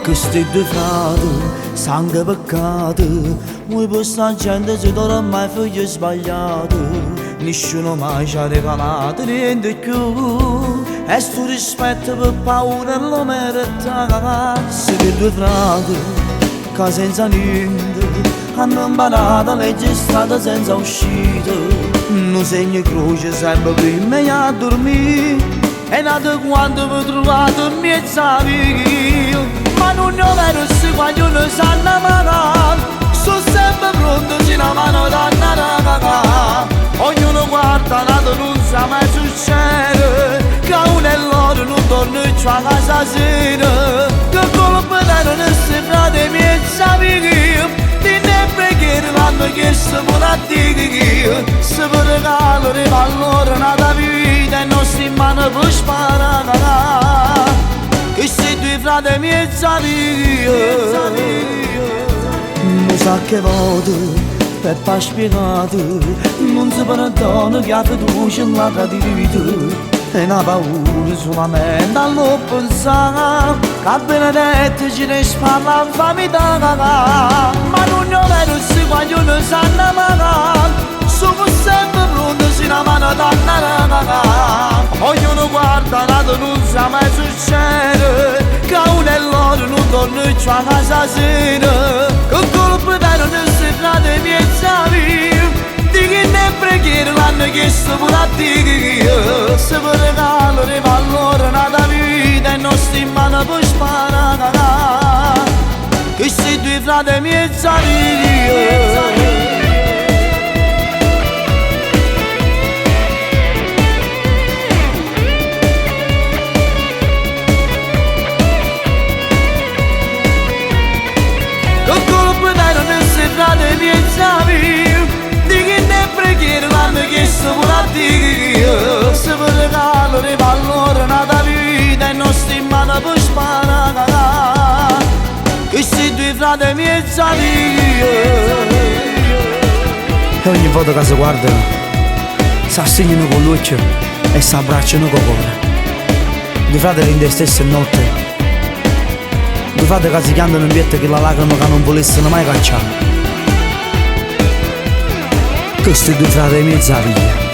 Questi due frati, sangue peccato, noi per sta gente si torna mai figli sbagliati. Nessuno mai ci ha regalato niente più, e sto rispetto per paura lo merita. Siete due frati, che senza niente, hanno imparato a leggere strada senza uscita. Non segno croce sempre prima a dormire, e nato quando mi trovato in mezzo a via. Ma non ne ho vero se quando sanno amare, sono sempre pronto se la mano danno da cagare. Ognuno guarda nato non sa mai succede, che uno e loro non torna più a casa sera. Che colpo non si frate mezzo a via, di ne preghiere l'hanno chiesto pure a dire. Se per regalo di valore nata vita e non si in mano per sparare. Questi due frate mezza via, non sa che voto per pas spiegato, non si perdona che ha fiducia nella tradita. E una paura solamente allo pensare, che benedetto ci ne spalla in famiglia. Ma non ne ho vero se quando ne sanno amare, sono sempre pronto se la mano danno da. Ognuno guarda nato non sa mai succede, che uno e loro non torna più a casa sera. Che colpo vero non si frate mezza via, di che ne preghiere l'hanno chiesto pure a dire. Se per regalo di valore nata vita e non sti in mano per sparare. Questi due frate mezza via. Frate mezza via, di che ne preghiere l'hanno chiesto pure a dire. Se per regalo di valore nata vita e non sti in mano per sparare. Questi due frate mezza via. E ogni volta che si guardano, si assegnano con l'occhio e si abbracciano con cuore. Due fratelli in te stessa notte, due fratelli che si chiamano in pietà che la lacrima che non volessero mai cacciare. Questi due fratelli mezza via.